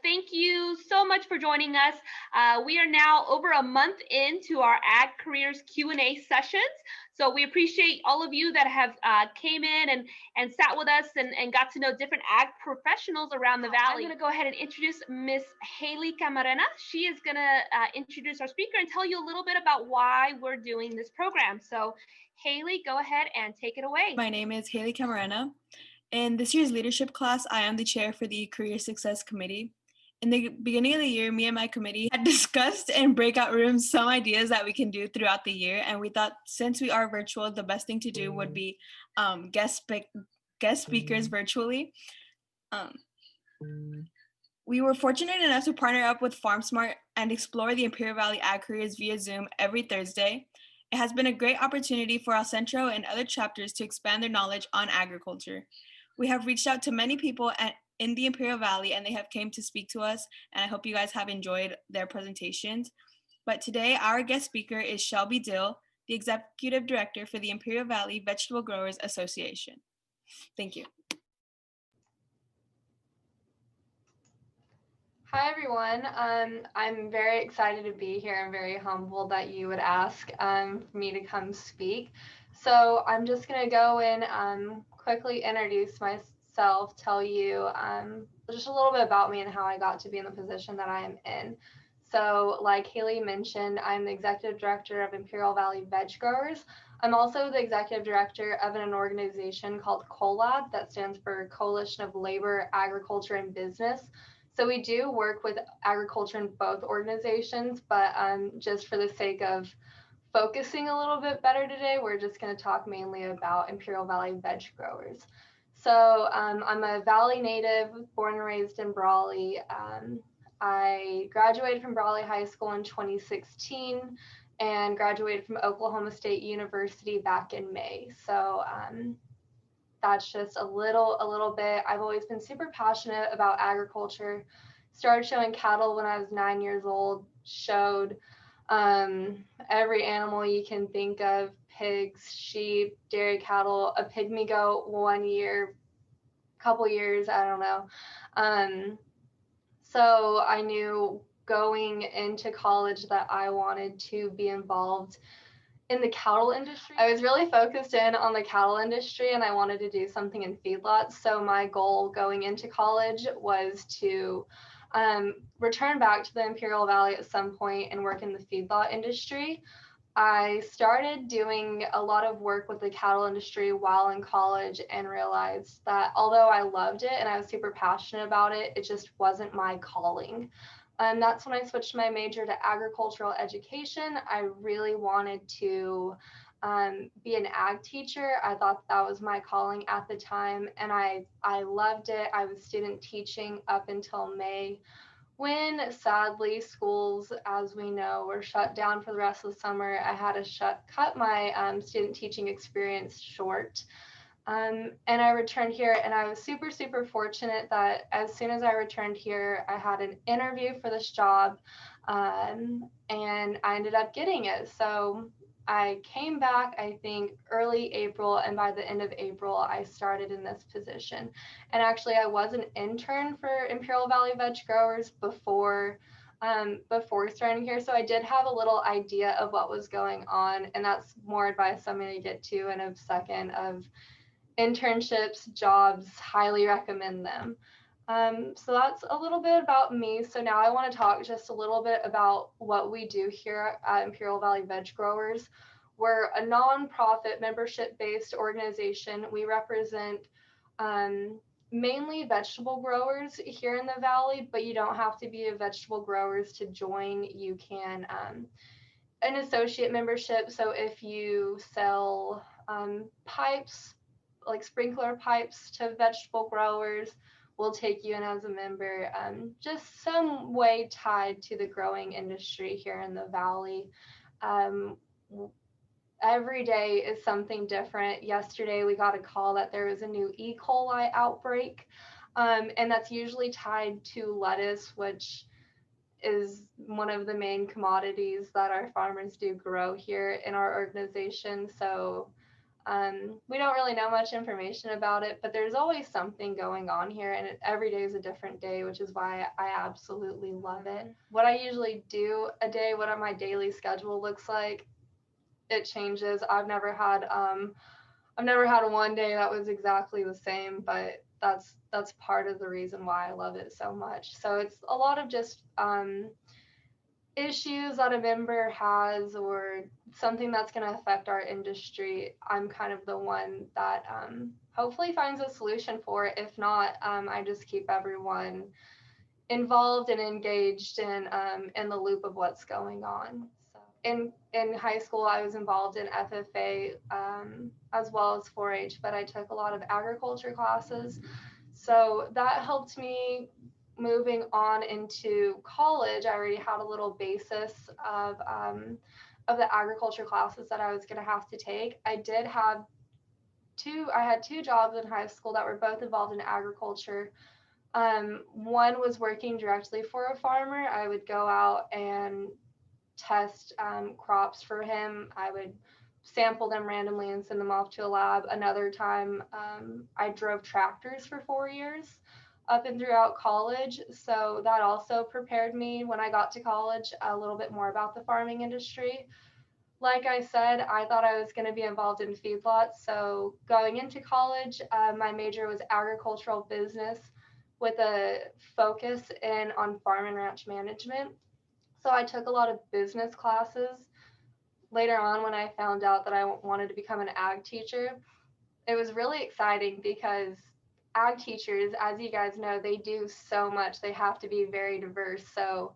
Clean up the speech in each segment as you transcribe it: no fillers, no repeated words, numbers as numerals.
Thank you so much for joining us. We are now over a month into our Ag Careers Q&A sessions. So we appreciate all of you that have came in and sat with us and got to know different ag professionals around the valley. I'm going to go ahead and introduce Miss Haley Camarena. She is going to introduce our speaker and tell you a little bit about why we're doing this program. So Haley, go ahead and take it away. My name is Haley Camarena. In this year's leadership class, I am the chair for the Career Success Committee. In the beginning of the year, me and my committee had discussed in breakout rooms some ideas that we can do throughout the year, and we thought since we are virtual, the best thing to do would be guest speakers virtually. We were fortunate enough to partner up with FarmSmart and explore the Imperial Valley Ag Careers via Zoom every Thursday. It has been a great opportunity for our Centro and other chapters to expand their knowledge on agriculture. We have reached out to many people in the Imperial Valley, and they have came to speak to us, and I hope you guys have enjoyed their presentations. But today, our guest speaker is Shelby Dill, the Executive Director for the Imperial Valley Vegetable Growers Association. Thank you. Hi, everyone. I'm very excited to be here. I'm very humbled that you would ask for me to come speak. So I'm just going to go and quickly introduce myself, tell you just a little bit about me and how I got to be in the position that I am in. So like Haley mentioned, I'm the Executive Director of Imperial Valley Veg Growers. I'm also the Executive Director of an organization called COLAB, that stands for Coalition of Labor, Agriculture, and Business. So we do work with agriculture in both organizations, but just for the sake of focusing a little bit better today, we're just going to talk mainly about Imperial Valley Veg Growers. So I'm a Valley native, born and raised in Brawley. I graduated from Brawley High School in 2016 and graduated from Oklahoma State University back in May. So that's just a little bit. I've always been super passionate about agriculture. Started showing cattle when I was 9 years old, showed every animal you can think of, pigs, sheep, dairy cattle, a pygmy goat 1 year, couple years, I don't know. So I knew going into college that I wanted to be involved in the cattle industry. I was really focused in on the cattle industry and I wanted to do something in feedlots. So my goal going into college was to return back to the Imperial Valley at some point and work in the feedlot industry. I started doing a lot of work with the cattle industry while in college and realized that although I loved it and I was super passionate about it, it just wasn't my calling. And that's when I switched my major to agricultural education. I really wanted to be an ag teacher. I thought that was my calling at the time, and I loved it. I was student teaching up until May, when sadly schools, as we know, were shut down for the rest of the summer. I had to cut my student teaching experience short. And I returned here, and I was super fortunate that as soon as I returned here, I had an interview for this job, and I ended up getting it. So I came back, I think, early April, and by the end of April, I started in this position. And actually, I was an intern for Imperial Valley Veg Growers before starting here. So I did have a little idea of what was going on, and that's more advice I'm going to get to in a second of internships, jobs, highly recommend them. So that's a little bit about me. So now I want to talk just a little bit about what we do here at Imperial Valley Veg Growers. We're a nonprofit membership-based organization. We represent mainly vegetable growers here in the valley, but you don't have to be a vegetable growers to join. You can an associate membership. So if you sell pipes, like sprinkler pipes to vegetable growers, we'll take you in as a member, just some way tied to the growing industry here in the valley. Every day is something different. Yesterday we got a call that there was a new E. coli outbreak, and that's usually tied to lettuce, which is one of the main commodities that our farmers do grow here in our organization. So We don't really know much information about it, but there's always something going on here, and every day is a different day, which is why I absolutely love it. What I usually do a day, what my daily schedule looks like, it changes. I've never had one day that was exactly the same, but that's part of the reason why I love it so much. So it's a lot of just issues that a member has or something that's going to affect our industry. I'm kind of the one that hopefully finds a solution for it. If not, I just keep everyone involved and engaged in the loop of what's going on. So in high school, I was involved in FFA as well as 4-H, but I took a lot of agriculture classes. So that helped me moving on into college. I already had a little basis of the agriculture classes that I was going to have to take. I had two jobs in high school that were both involved in agriculture. One was working directly for a farmer. I would go out and test crops for him. I would sample them randomly and send them off to a lab. Another time, I drove tractors for 4 years up and throughout college. So that also prepared me when I got to college a little bit more about the farming industry. Like I said, I thought I was going to be involved in feedlots. So going into college, my major was agricultural business with a focus on farm and ranch management. So I took a lot of business classes. Later on, when I found out that I wanted to become an ag teacher, it was really exciting because ag teachers, as you guys know, they do so much. They have to be very diverse. So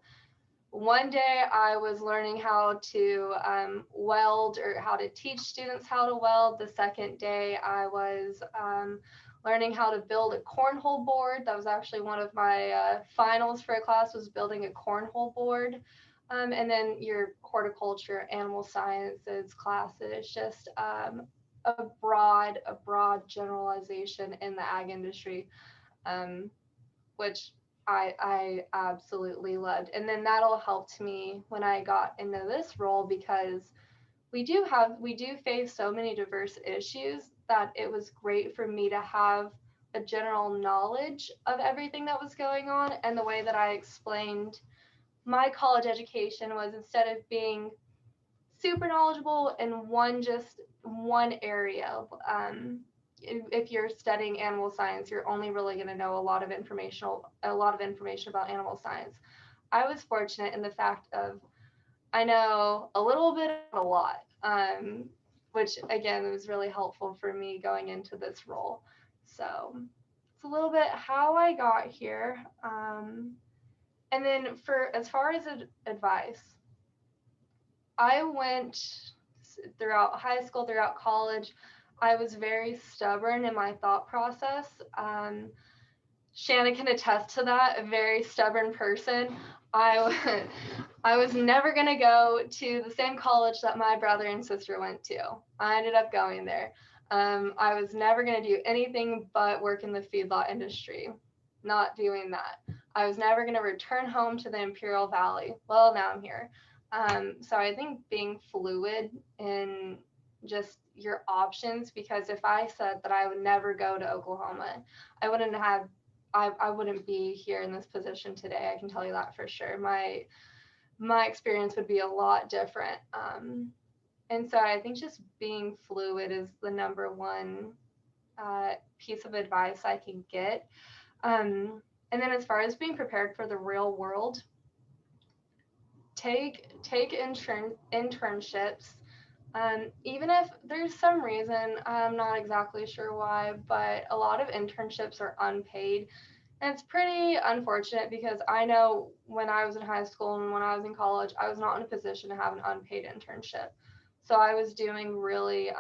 one day I was learning how to weld, or how to teach students how to weld. The second day I was learning how to build a cornhole board. That was actually one of my finals for a class, was building a cornhole board. And then your horticulture, animal sciences classes, just a broad generalization in the ag industry, which I absolutely loved. And then that'll helped me when I got into this role, because we do face so many diverse issues that it was great for me to have a general knowledge of everything that was going on. And the way that I explained my college education was, instead of being super knowledgeable in one area, if you're studying animal science, you're only really going to know a lot of information about animal science. I was fortunate in the fact of I know a little bit of a lot, which again was really helpful for me going into this role. So it's a little bit how I got here. And then as far as advice, I went throughout high school, throughout college, I was very stubborn in my thought process. Shannon can attest to that, a very stubborn person. I was never going to go to the same college that my brother and sister went to. I ended up going there. I was never going to do anything but work in the feedlot industry. Not doing that. I was never going to return home to the Imperial Valley. Well, now I'm here. So I think being fluid in just your options, because if I said that I would never go to Oklahoma, I wouldn't be here in this position today. I can tell you that for sure. My experience would be a lot different. And so I think just being fluid is the number one piece of advice I can get. And then as far as being prepared for the real world, take internships. Even if there's some reason, I'm not exactly sure why, but a lot of internships are unpaid. And it's pretty unfortunate, because I know when I was in high school and when I was in college, I was not in a position to have an unpaid internship. So I was doing really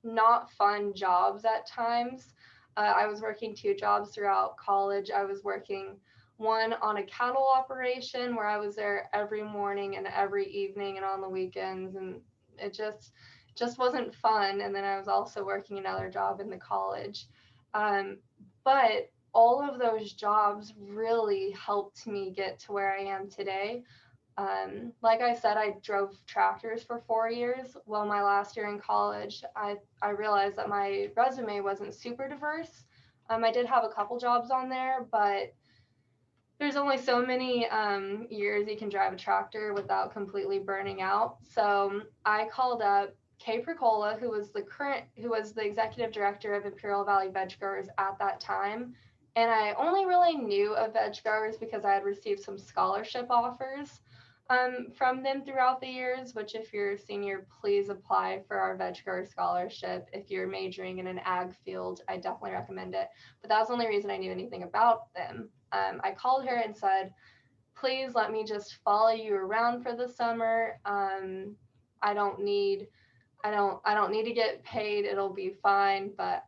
not fun jobs at times. I was working 2 jobs throughout college. I was working one on a cattle operation where I was there every morning and every evening and on the weekends, and it just wasn't fun. And then I was also working another job in the college. But all of those jobs really helped me get to where I am today. Like I said, I drove tractors for 4 years. Well, my last year in college, I realized that my resume wasn't super diverse. I did have a couple jobs on there, but there's only so many years you can drive a tractor without completely burning out. So I called up Kay Pricola, who was the executive director of Imperial Valley Veg Growers at that time. And I only really knew of veg growers because I had received some scholarship offers from them throughout the years, which if you're a senior, please apply for our veg grower scholarship. If you're majoring in an ag field, I definitely recommend it. But that was the only reason I knew anything about them. I called her and said, please let me just follow you around for the summer. I don't need to get paid. It'll be fine. But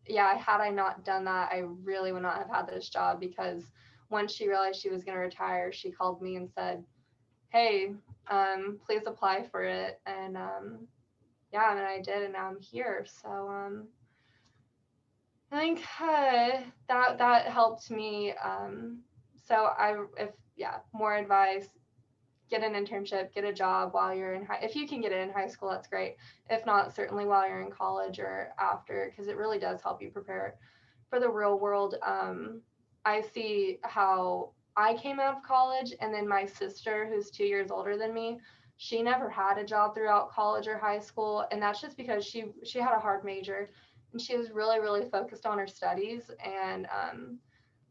yeah, had I not done that, I really would not have had this job, because once she realized she was going to retire, she called me and said, hey, please apply for it. And yeah, and I did, and now I'm here. So I think that helped me. More advice: get an internship, get a job while you're in if you can get it in high school, that's great. If not, certainly while you're in college or after, because it really does help you prepare for the real world. I see how I came out of college, and then my sister, who's 2 years older than me, she never had a job throughout college or high school, and that's just because she had a hard major, and she was really, really focused on her studies. And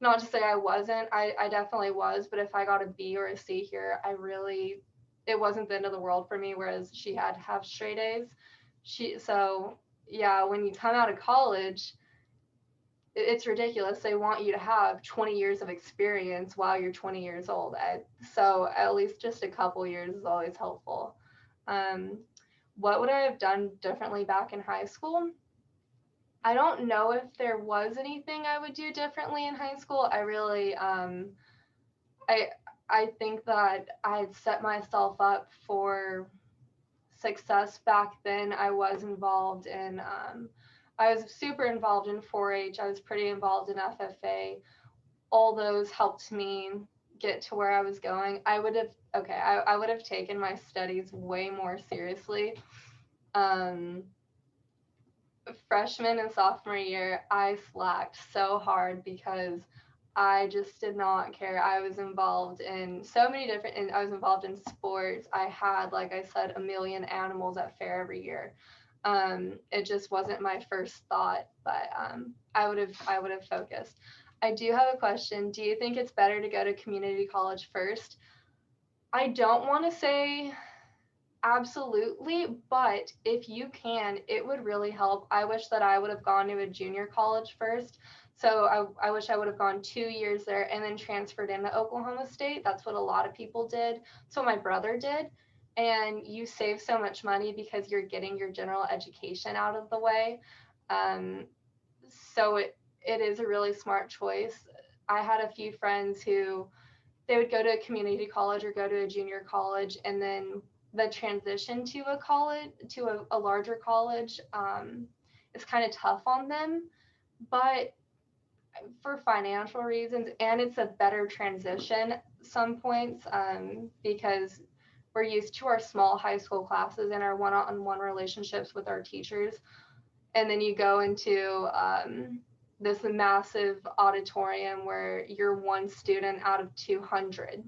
not to say I wasn't, I definitely was, but if I got a B or a C here, it wasn't the end of the world for me, whereas she had to have straight A's. So yeah, when you come out of college, it's ridiculous. They want you to have 20 years of experience while you're 20 years old. So at least just a couple years is always helpful. What would I have done differently back in high school? I don't know if there was anything I would do differently in high school. I really, I think that I had set myself up for success back then. I was super involved in 4-H. I was pretty involved in FFA. All those helped me get to where I was going. I would have taken my studies way more seriously. Freshman and sophomore year, I slacked so hard because I just did not care. I was involved in I was involved in sports. I had, like I said, 1 million animals at fair every year. It just wasn't my first thought, but I would have focused. I do have a question. Do you think it's better to go to community college first? I don't want to say absolutely, but if you can, it would really help. I wish that I would have gone to a junior college first. So I wish I would have gone 2 years there and then transferred into Oklahoma State. That's what a lot of people did. So my brother did. And you save so much money because you're getting your general education out of the way. So it is a really smart choice. I had a few friends who they would go to a community college or go to a junior college, and then the transition to a larger college is kind of tough on them. But for financial reasons, and it's a better transition some points, because we're used to our small high school classes and our one-on-one relationships with our teachers. And then you go into this massive auditorium where you're one student out of 200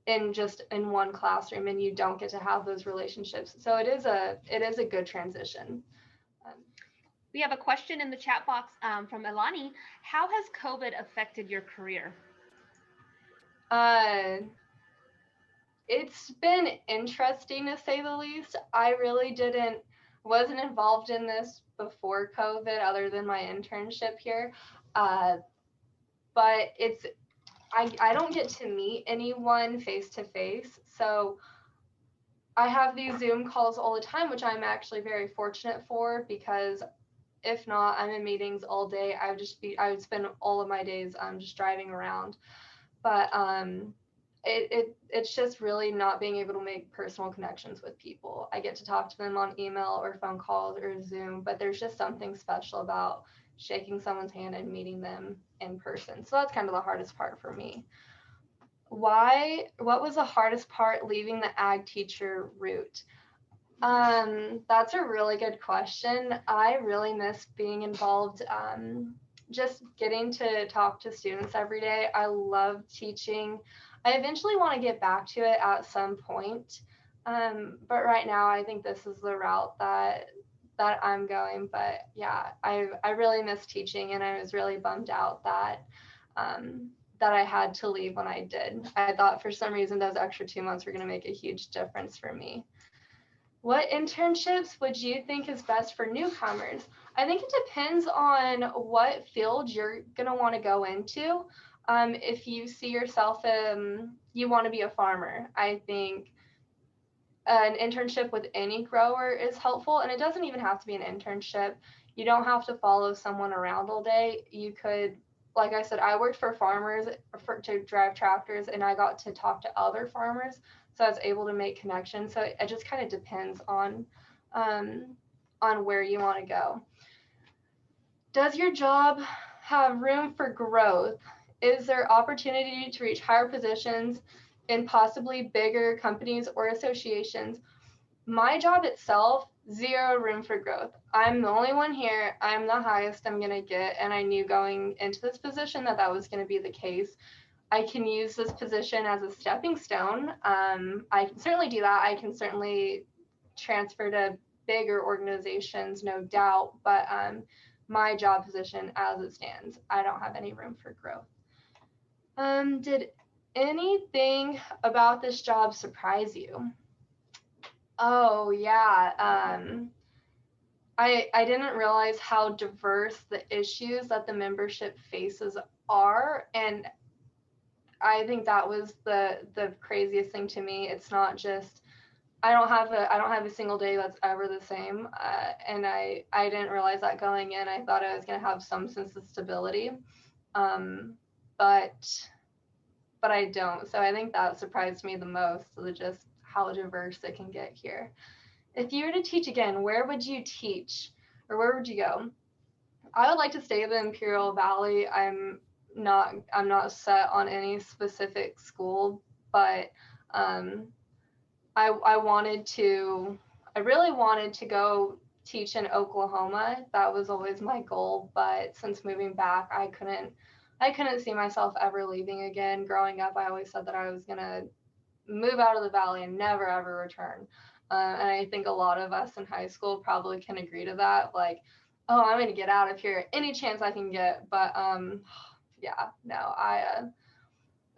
in one classroom, and you don't get to have those relationships. So it is a good transition. We have a question in the chat box from Elani. How has COVID affected your career? It's been interesting, to say the least. I really wasn't involved in this before COVID, other than my internship here. But I don't get to meet anyone face to face. So I have these Zoom calls all the time, which I'm actually very fortunate for, because if not, I'm in meetings all day. I would spend all of my days just driving around. But it's just really not being able to make personal connections with people. I get to talk to them on email or phone calls or Zoom, but there's just something special about shaking someone's hand and meeting them in person. So that's kind of the hardest part for me. what was the hardest part leaving the ag teacher route? That's a really good question. I really miss being involved, just getting to talk to students every day. I love teaching. I eventually want to get back to it at some point. But right now I think this is the route that I'm going. But yeah, I really miss teaching, and I was really bummed out that that I had to leave when I did. I thought for some reason those extra 2 months were going to make a huge difference for me. What internships would you think is best for newcomers? I think it depends on what field you're going to want to go into. If you see yourself, you want to be a farmer, I think an internship with any grower is helpful. And it doesn't even have to be an internship. You don't have to follow someone around all day. You could, like I said, I worked for farmers to drive tractors, and I got to talk to other farmers. So I was able to make connections. So it just kind of depends on where you want to go. Does your job have room for growth? Is there opportunity to reach higher positions in possibly bigger companies or associations? My job itself, zero room for growth. I'm the only one here. I'm the highest I'm going to get. And I knew going into this position that was going to be the case. I can use this position as a stepping stone. I can certainly do that. I can certainly transfer to bigger organizations, no doubt. But my job position as it stands, I don't have any room for growth. Did anything about this job surprise you? Oh, yeah. I didn't realize how diverse the issues that the membership faces are. And I think that was the craziest thing to me. It's not just, I don't have a single day that's ever the same. And I didn't realize that going in. I thought I was going to have some sense of stability. But I don't. So I think that surprised me the most, just how diverse it can get here. If you were to teach again, where would you teach, or where would you go? I would like to stay in the Imperial Valley. I'm not set on any specific school, but I really wanted to go teach in Oklahoma. That was always my goal, but since moving back, I couldn't see myself ever leaving again. Growing up, I always said that I was gonna move out of the valley and never ever return. And I think a lot of us in high school probably can agree to that. Like, oh, I'm gonna get out of here any chance I can get. But yeah, no,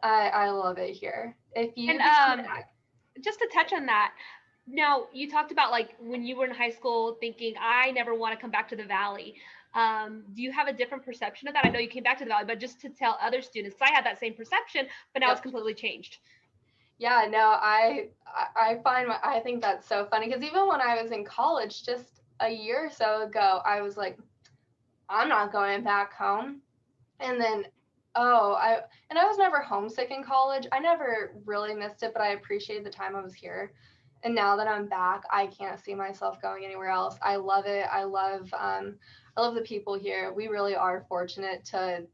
I love it here. If you just to touch on that, now you talked about like when you were in high school thinking I never want to come back to the valley. Do you have a different perception of that? I know you came back to the valley, but just to tell other students, I had that same perception, but now it's completely changed. Yeah, no, I think that's so funny, because even when I was in college just a year or so ago, I was like, I'm not going back home. And then I was never homesick in college. I never really missed it, but I appreciated the time I was here. And now that I'm back, I can't see myself going anywhere else. I love it. I love the people here. We really are fortunate to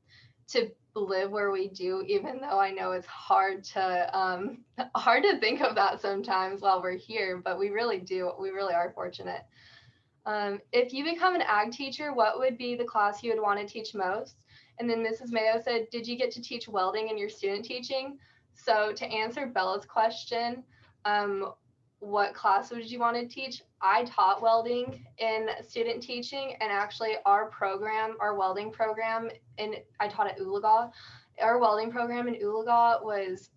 live where we do, even though I know it's hard to think of that sometimes while we're here, but we really do. We really are fortunate. If you become an ag teacher, what would be the class you would want to teach most? And then Mrs. Mayo said, did you get to teach welding in your student teaching? So to answer Bella's question, what class would you want to teach? I taught welding in student teaching, and actually our welding program, and I taught at Oologah. Our welding program in Oologah was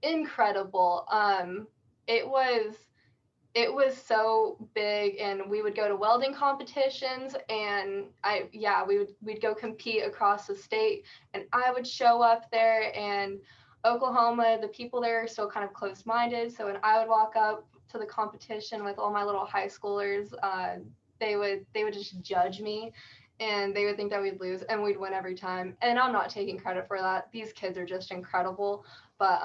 incredible. It was so big, and we would go to welding competitions, and we'd go compete across the state, and I would show up there. And Oklahoma, the people there are so kind of close-minded, so when I would walk up to the competition with all my little high schoolers, they would just judge me, and they would think that we'd lose, and we'd win every time. And I'm not taking credit for that. These kids are just incredible, but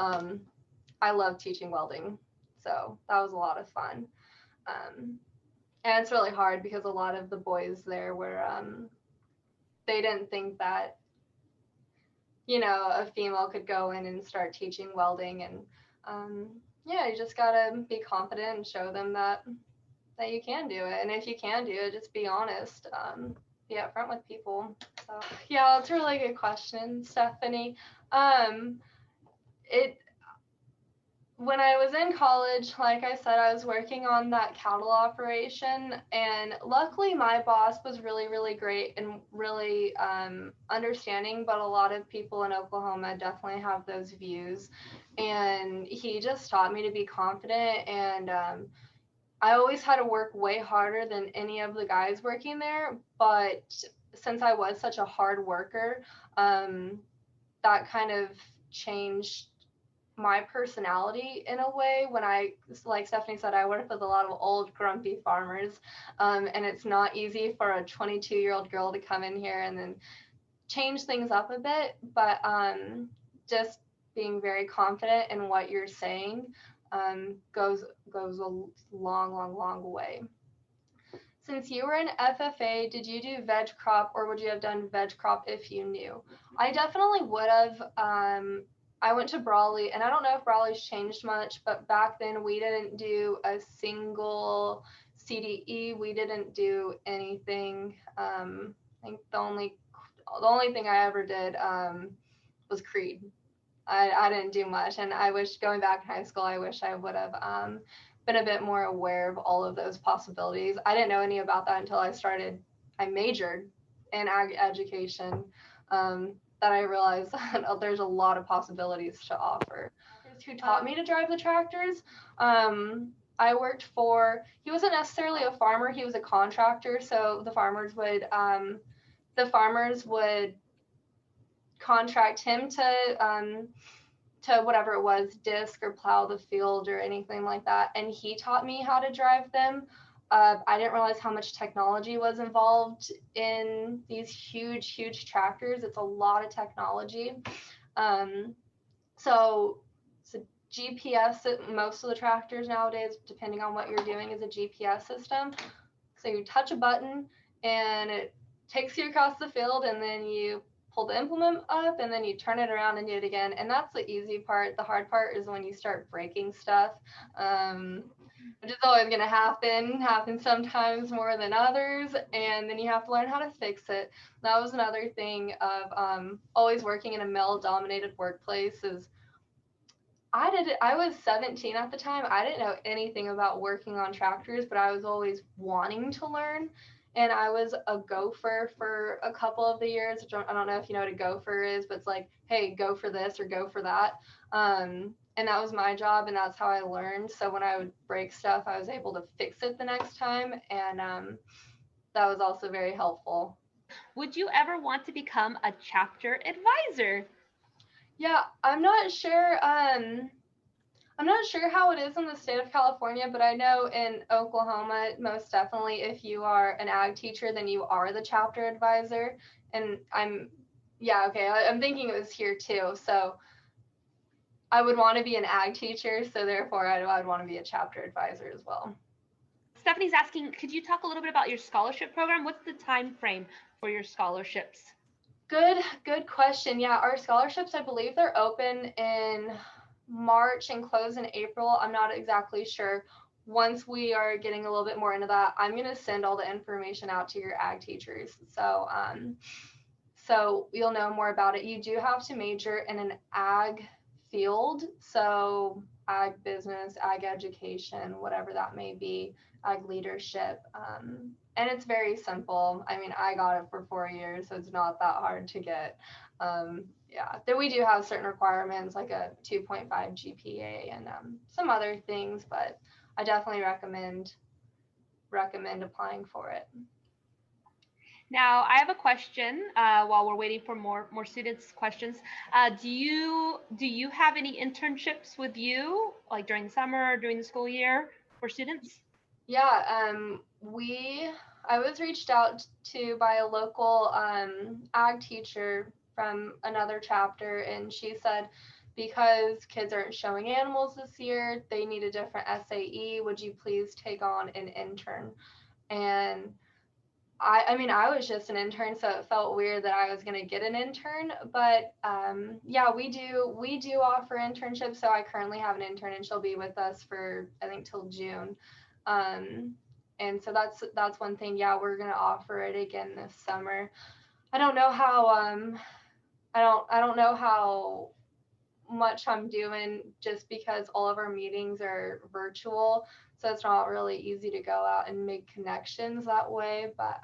I love teaching welding. So that was a lot of fun. And it's really hard because a lot of the boys there were, they didn't think that you know, a female could go in and start teaching welding. And yeah, you just gotta be confident and show them that you can do it. And if you can do it, just be honest. Be upfront with people. So yeah, that's a really good question, Stephanie. It When I was in college, like I said, I was working on that cattle operation, and luckily my boss was really, really great and really understanding. But a lot of people in Oklahoma definitely have those views, and he just taught me to be confident. And I always had to work way harder than any of the guys working there, but since I was such a hard worker, that kind of changed my personality in a way. When I, like Stephanie said, I work with a lot of old grumpy farmers, and it's not easy for a 22-year-old girl to come in here and then change things up a bit, but just being very confident in what you're saying goes a long way. Since you were in FFA, did you do veg crop, or would you have done veg crop if you knew? I definitely would have. I went to Brawley, and I don't know if Brawley's changed much, but back then we didn't do a single CDE. We didn't do anything. I think the only thing I ever did was Creed. I didn't do much, and I wish, going back in high school, I wish I would have been a bit more aware of all of those possibilities. I didn't know any about that until I majored in ag education, that I realized that there's a lot of possibilities to offer. Who taught me to drive the tractors? I worked for, he wasn't necessarily a farmer, he was a contractor, so the farmers would contract him to whatever it was, disc or plow the field or anything like that. And he taught me how to drive them. I didn't realize how much technology was involved in these huge tractors. It's a lot of technology. So GPS, most of the tractors nowadays, depending on what you're doing, is a GPS system. So you touch a button and it takes you across the field, and then you pull the implement up and then you turn it around and do it again. And that's the easy part. The hard part is when you start breaking stuff, which is always going to happen sometimes more than others. And then you have to learn how to fix it. That was another thing of always working in a male-dominated workplace. Is I was 17 at the time. I didn't know anything about working on tractors, but I was always wanting to learn. And I was a gopher for a couple of the years. I don't know if you know what a gopher is, but it's like, hey, go for this or go for that. And that was my job, and that's how I learned. So when I would break stuff, I was able to fix it the next time. And that was also very helpful. Would you ever want to become a chapter advisor? Yeah, I'm not sure. I'm not sure how it is in the state of California, but I know in Oklahoma, most definitely, if you are an ag teacher, then you are the chapter advisor. And I'm thinking it was here too. So I would want to be an ag teacher, so therefore I'd want to be a chapter advisor as well. Stephanie's asking, could you talk a little bit about your scholarship program? What's the time frame for your scholarships? Good question. Yeah, our scholarships, I believe they're open in March and close in April. I'm not exactly sure. Once we are getting a little bit more into that, I'm going to send all the information out to your ag teachers. So you'll know more about it. You do have to major in an ag field. So ag business, ag education, whatever that may be, ag leadership. And it's very simple. I mean, I got it for 4 years, so it's not that hard to get. Then we do have certain requirements like a 2.5 GPA and some other things, but I definitely recommend applying for it. Now, I have a question while we're waiting for more students' questions. Do you have any internships with you, like during the summer or during the school year for students? Yeah, I was reached out to by a local ag teacher from another chapter, and she said, because kids aren't showing animals this year, they need a different SAE. Would you please take on an intern? And I mean, I was just an intern, so it felt weird that I was going to get an intern. But yeah, we do offer internships. So I currently have an intern, and she'll be with us for I think till June. Um, and so that's one thing. Yeah, we're going to offer it again this summer. I don't know how I don't know how much I'm doing just because all of our meetings are virtual. So it's not really easy to go out and make connections that way. But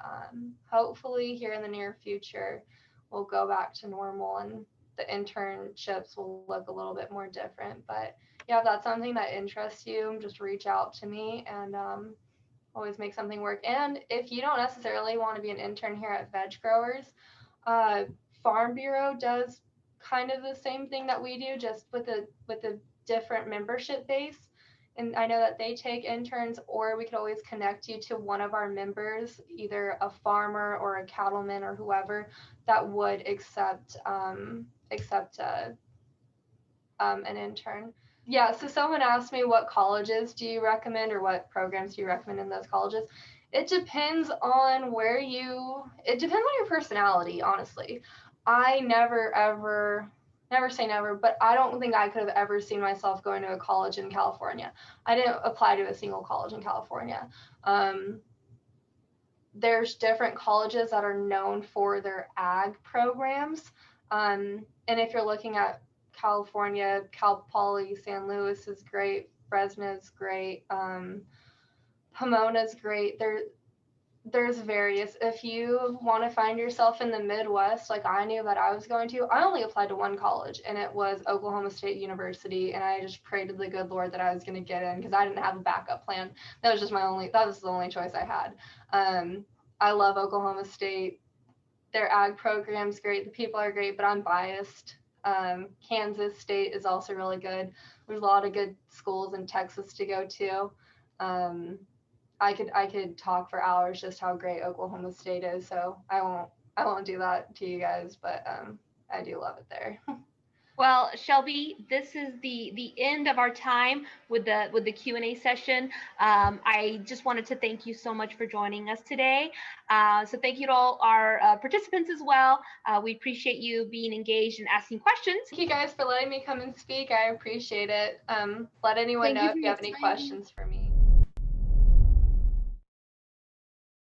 hopefully, here in the near future, we'll go back to normal and the internships will look a little bit more different. But yeah, if that's something that interests you, just reach out to me and always make something work. And if you don't necessarily want to be an intern here at Veg Growers, uh, Farm Bureau does kind of the same thing that we do, just with a different membership base. And I know that they take interns, or we could always connect you to one of our members, either a farmer or a cattleman or whoever that would accept an intern. Yeah, so someone asked me what colleges do you recommend or what programs do you recommend in those colleges. It depends on it depends on your personality, honestly. I never say never, but I don't think I could have ever seen myself going to a college in California. I didn't apply to a single college in California. There's different colleges that are known for their ag programs. And if you're looking at California, Cal Poly San Luis is great, Fresno's great, Pomona's great. There's various. If you want to find yourself in the Midwest, like I knew that I was going to, I only applied to one college, and it was Oklahoma State University, and I just prayed to the good Lord that I was going to get in because I didn't have a backup plan. That was the only choice I had. I love Oklahoma State. Their ag program's great. The people are great, but I'm biased. Kansas State is also really good. There's a lot of good schools in Texas to go to. I could talk for hours just how great Oklahoma State is. So I won't do that to you guys, but I do love it there. Well, Shelby, this is the end of our time with the Q&A session. I just wanted to thank you so much for joining us today. So thank you to all our participants as well. We appreciate you being engaged and asking questions. Thank you guys for letting me come and speak. I appreciate it. Let anyone know if you have any questions for me.